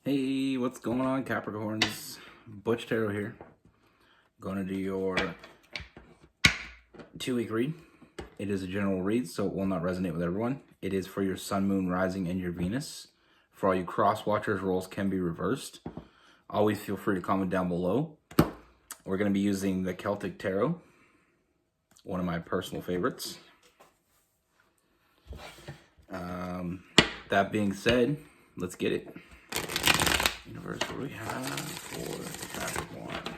Hey, what's going on, Capricorns? Butch Tarot here. Going to do your 2-week read. It is a general read, so it will not resonate with everyone. It is for your Sun, Moon, Rising, and your Venus. For all you cross-watchers, roles can be reversed. Always feel free to comment down below. We're going to be using the Celtic Tarot, one of my personal favorites. That being said, let's get it. Universe, what do we have for Capricorn?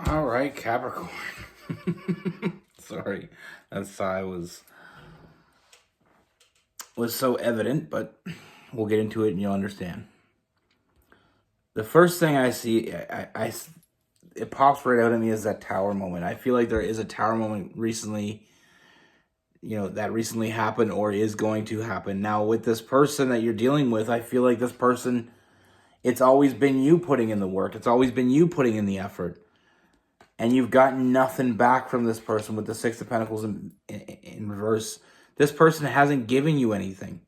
All right, Capricorn. Sorry, that sigh was so evident, but we'll get into it and you'll understand. The first thing I see, it pops right out at me is that tower moment. I feel like there is a tower moment recently, that recently happened or is going to happen. Now, with this person that you're dealing with, I feel like this person, it's always been you putting in the work. It's always been you putting in the effort. And you've gotten nothing back from this person with the Six of Pentacles in reverse. This person hasn't given you anything.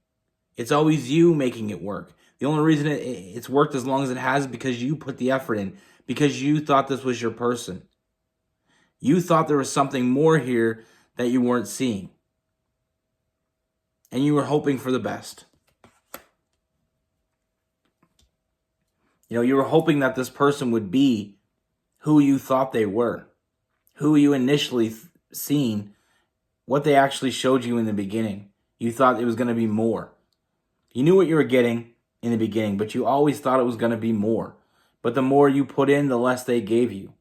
It's always you making it work. The only reason it's worked as long as it has is because you put the effort in. Because you thought this was your person. You thought there was something more here that you weren't seeing. And you were hoping for the best. You were hoping that this person would be who you thought they were, who you initially seen, what they actually showed you in the beginning. You thought it was going to be more. You knew what you were getting in the beginning, but you always thought it was going to be more. But the more you put in, the less they gave you.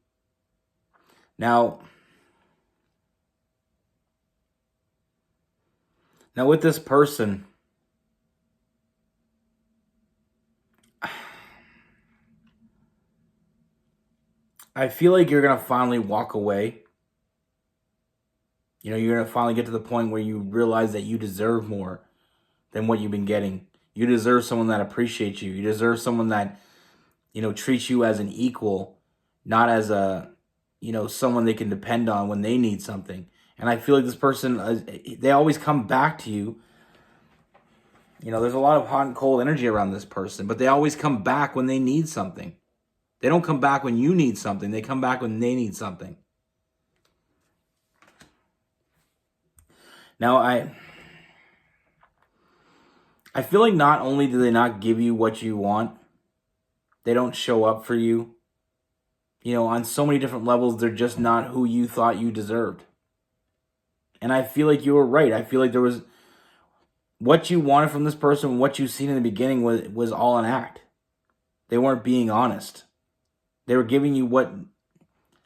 Now with this person, I feel like you're going to finally walk away. You're going to finally get to the point where you realize that you deserve more than what you've been getting. You deserve someone that appreciates you. You deserve someone that, treats you as an equal, not as a, someone they can depend on when they need something. And I feel like this person, they always come back to you. There's a lot of hot and cold energy around this person, but they always come back when they need something. They don't come back when you need something. They come back when they need something. Now, I feel like not only do they not give you what you want, they don't show up for you. On so many different levels, they're just not who you thought you deserved. And I feel like you were right. I feel like there was what you wanted from this person, what you've seen in the beginning was all an act. They weren't being honest. They were giving you what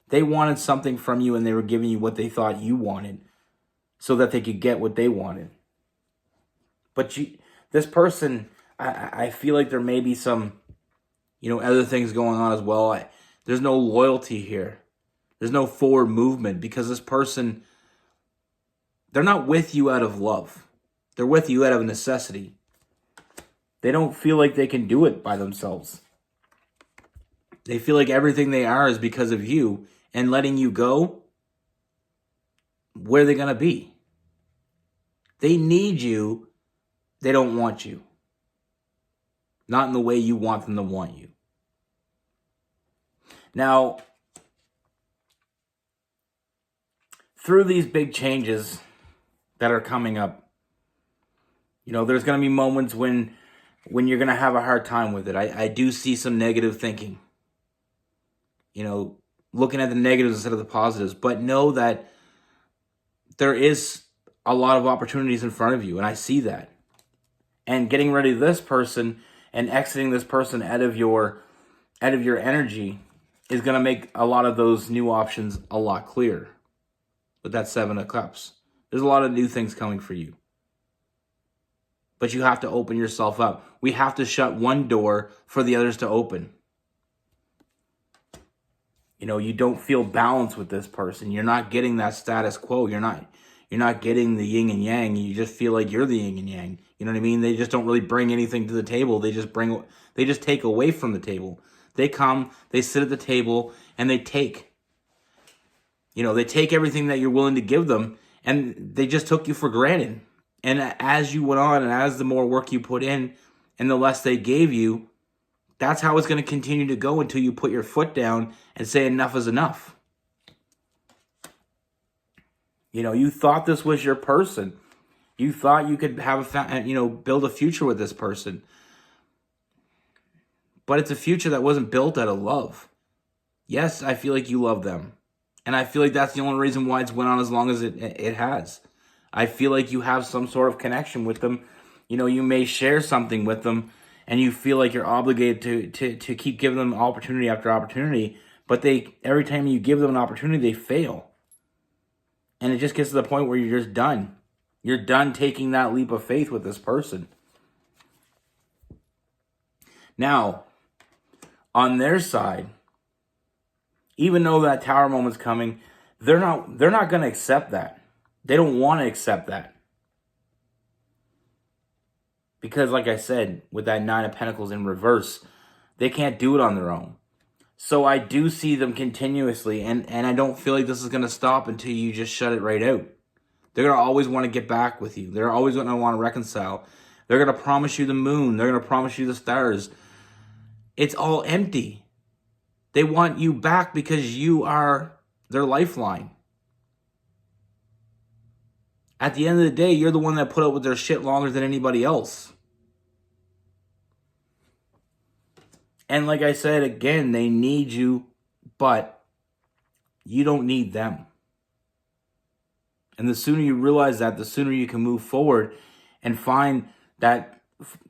they wanted, something from you, and they were giving you what they thought you wanted so that they could get what they wanted. But this person, I feel like there may be some, other things going on as well. There's no loyalty here. There's no forward movement because this person, they're not with you out of love. They're with you out of necessity. They don't feel like they can do it by themselves. They feel like everything they are is because of you, and letting you go, where are they going to be? They need you. They don't want you. Not in the way you want them to want you. Now, through these big changes that are coming up, there's going to be moments when you're going to have a hard time with it. I do see some negative thinking. Looking at the negatives instead of the positives. But know that there is a lot of opportunities in front of you, and I see that. And getting rid of this person and exiting this person out of your energy is going to make a lot of those new options a lot clearer. With that Seven of Cups, there's a lot of new things coming for you. But you have to open yourself up. We have to shut one door for the others to open. You don't feel balanced with this person. You're not getting that status quo. You're not getting the yin and yang. You just feel like you're the yin and yang. You know what I mean? They just don't really bring anything to the table. They just take away from the table. They come, they sit at the table, and they take. They take everything that you're willing to give them, and they just took you for granted. And as you went on, and as the more work you put in, and the less they gave you, that's how it's going to continue to go until you put your foot down and say enough is enough. You thought this was your person. You thought you could have build a future with this person. But it's a future that wasn't built out of love. Yes, I feel like you love them. And I feel like that's the only reason why it's went on as long as it has. I feel like you have some sort of connection with them. You may share something with them, and you feel like you're obligated to keep giving them opportunity after opportunity. But every time you give them an opportunity, they fail. And it just gets to the point where you're just done. You're done taking that leap of faith with this person. Now, on their side, even though that Tower moment's coming, they're not going to accept that. They don't want to accept that. Because like I said, with that Nine of Pentacles in reverse, they can't do it on their own. So I do see them continuously, and I don't feel like this is going to stop until you just shut it right out. They're going to always want to get back with you. They're always going to want to reconcile. They're going to promise you the moon. They're going to promise you the stars. It's all empty. They want you back because you are their lifeline. At the end of the day, you're the one that put up with their shit longer than anybody else. And like I said, again, they need you, but you don't need them. And the sooner you realize that, the sooner you can move forward and find that,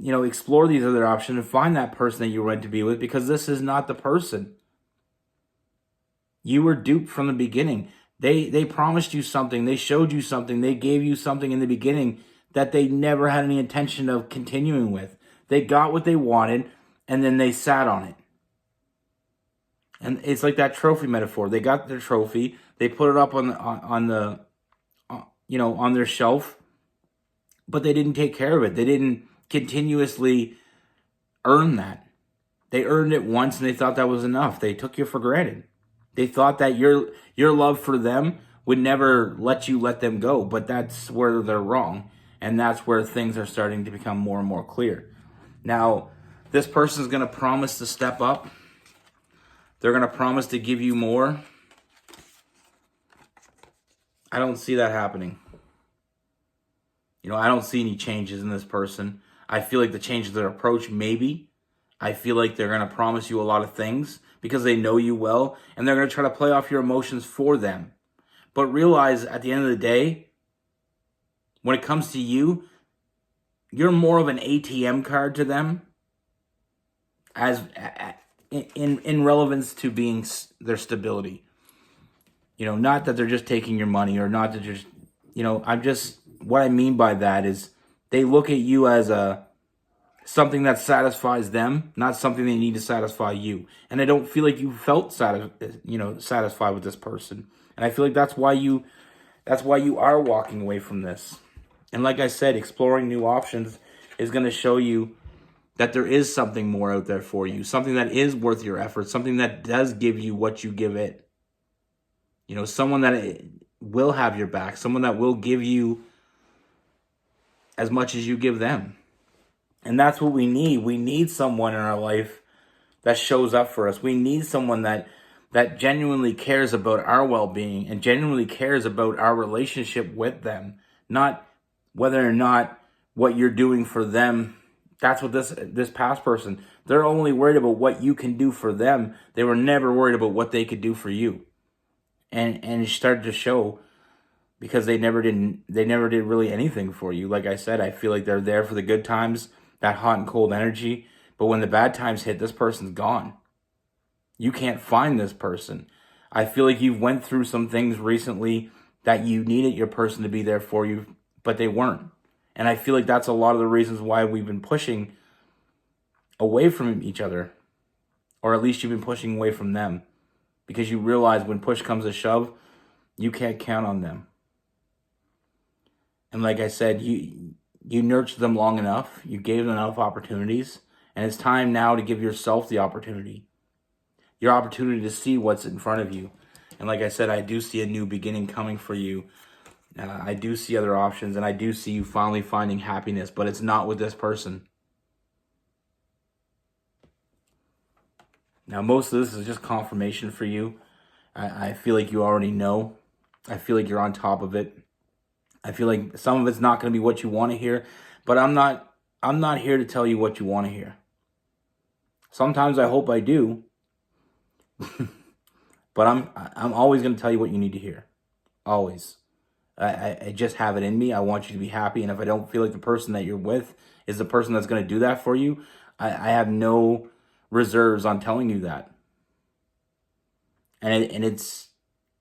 explore these other options and find that person that you were meant to be with, because this is not the person. You were duped from the beginning. They promised you something. They showed you something. They gave you something in the beginning that they never had any intention of continuing with. They got what they wanted, and then they sat on it. And it's like that trophy metaphor. They got their trophy. They put it up on their shelf, but they didn't take care of it. They didn't continuously earn that. They earned it once, and they thought that was enough. They took you for granted. They thought that your love for them would never let you let them go, but that's where they're wrong, and that's where things are starting to become more and more clear. Now, this person is going to promise to step up. They're going to promise to give you more. I don't see that happening. I don't see any changes in this person. I feel like the change of their approach, maybe. I feel like they're going to promise you a lot of things because they know you well, and they're going to try to play off your emotions for them. But realize at the end of the day, when it comes to you, you're more of an ATM card to them as in relevance to being their stability. Not that they're just taking your money, or not that just, what I mean by that is they look at you as something that satisfies them, not something they need to satisfy you. And I don't feel like you felt satisfied with this person. And I feel like that's why you are walking away from this. And like I said, exploring new options is going to show you that there is something more out there for you, something that is worth your effort, something that does give you what you give it. Someone that will have your back, someone that will give you as much as you give them. And that's what we need. We need someone in our life that shows up for us. We need someone that genuinely cares about our well-being and genuinely cares about our relationship with them, not whether or not what you're doing for them. That's what this past person, they're only worried about what you can do for them. They were never worried about what they could do for you. And it started to show because they never did really anything for you. Like I said, I feel like they're there for the good times, that hot and cold energy. But when the bad times hit, this person's gone. You can't find this person. I feel like you went through some things recently that you needed your person to be there for you, but they weren't. And I feel like that's a lot of the reasons why we've been pushing away from each other. Or at least you've been pushing away from them. Because you realize when push comes to shove, you can't count on them. And like I said, you nurtured them long enough. You gave them enough opportunities. And it's time now to give yourself the opportunity. Your opportunity to see what's in front of you. And like I said, I do see a new beginning coming for you. I do see other options. And I do see you finally finding happiness. But it's not with this person. Now, most of this is just confirmation for you. I feel like you already know. I feel like you're on top of it. I feel like some of it's not going to be what you want to hear, but I'm not here to tell you what you want to hear. Sometimes I hope I do, but I'm always going to tell you what you need to hear. Always. I just have it in me. I want you to be happy, and if I don't feel like the person that you're with is the person that's going to do that for you, I have no reserves on telling you that. And it's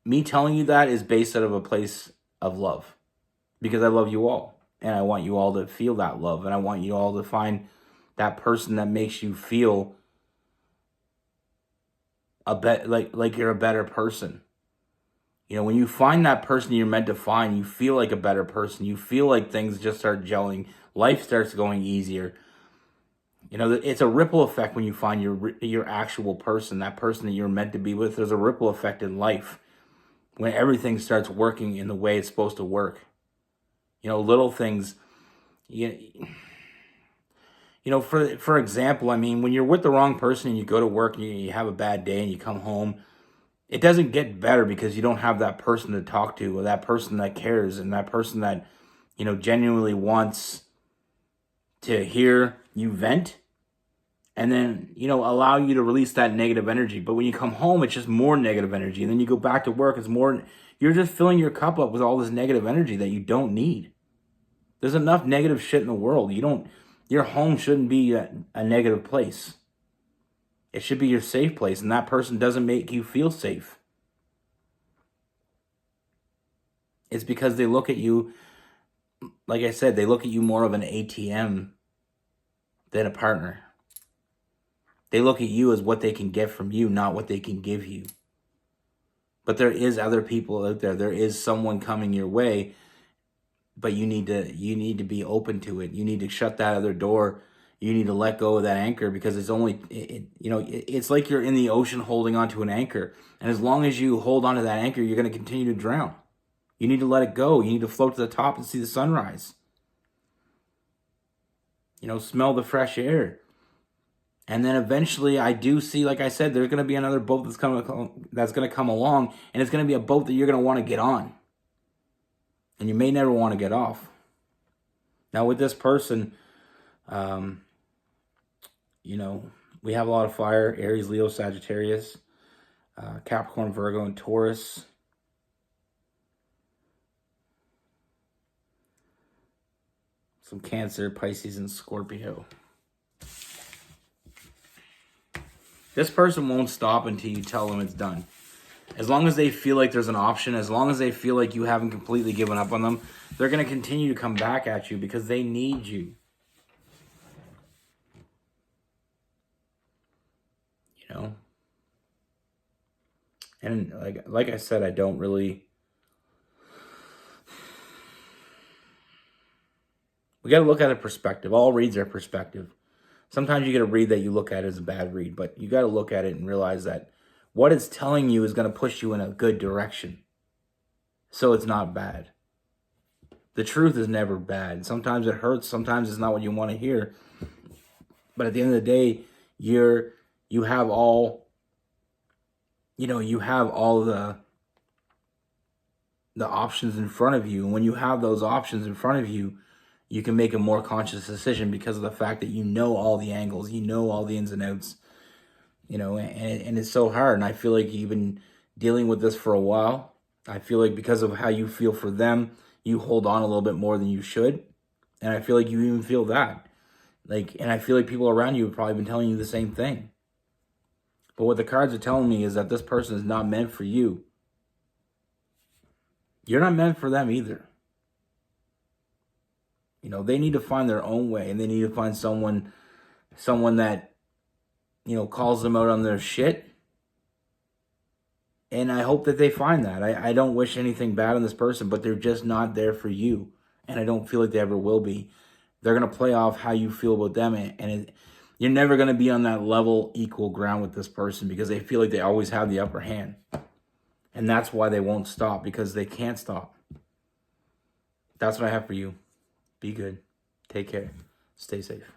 me telling you that is based out of a place of love. Because I love you all. And I want you all to feel that love. And I want you all to find that person that makes you feel like you're a better person. You know, when you find that person you're meant to find, you feel like a better person. You feel like things just start gelling. Life starts going easier. You know, it's a ripple effect when you find your actual person, that person that you're meant to be with. There's a ripple effect in life when everything starts working in the way it's supposed to work. You know, little things, you know, for example, I mean, when you're with the wrong person and you go to work and you have a bad day and you come home, it doesn't get better because you don't have that person to talk to or that person that cares and that person that, you know, genuinely wants to hear you vent and then, you know, allow you to release that negative energy. But when you come home, it's just more negative energy. And then you go back to work, it's more, you're just filling your cup up with all this negative energy that you don't need. There's enough negative shit in the world. Your home shouldn't be a negative place. It should be your safe place, and that person doesn't make you feel safe. It's because they look at you, like I said, they look at you more of an ATM than a partner. They look at you as what they can get from you, not what they can give you. But there is other people out there. There is someone coming your way, but you need to be open to it. You need to shut that other door. You need to let go of that anchor because it's like you're in the ocean holding onto an anchor. And as long as you hold onto that anchor, you're going to continue to drown. You need to let it go. You need to float to the top and see the sunrise. You know, smell the fresh air. And then eventually I do see, like I said, there's going to be another boat that's going to come along, and it's going to be a boat that you're going to want to get on. And you may never want to get off. Now with this person, you know, we have a lot of fire: Aries, Leo, Sagittarius, Capricorn, Virgo, and Taurus. Some Cancer, Pisces, and Scorpio. This person won't stop until you tell them it's done. As long as they feel like there's an option, as long as they feel like you haven't completely given up on them, they're going to continue to come back at you because they need you. You know? And like I said, I don't really... We got to look at a perspective. All reads are perspective. Sometimes you get a read that you look at as a bad read, but you got to look at it and realize that what it's telling you is going to push you in a good direction. So it's not bad. The truth is never bad. Sometimes it hurts. Sometimes it's not what you want to hear. But at the end of the day, you have all the options in front of you. And when you have those options in front of you, you can make a more conscious decision because of the fact that you know all the angles, you know all the ins and outs, you know, and it's so hard. And I feel like you've been dealing with this for a while. I feel like because of how you feel for them, you hold on a little bit more than you should. And I feel like you even feel that. And I feel like people around you have probably been telling you the same thing. But what the cards are telling me is that this person is not meant for you. You're not meant for them either. They need to find their own way, and they need to find someone that, calls them out on their shit. And I hope that they find that. I don't wish anything bad on this person, but they're just not there for you. And I don't feel like they ever will be. They're going to play off how you feel about them. You're never going to be on that level, equal ground with this person because they feel like they always have the upper hand. And that's why they won't stop, because they can't stop. That's what I have for you. Be good. Take care. Stay safe.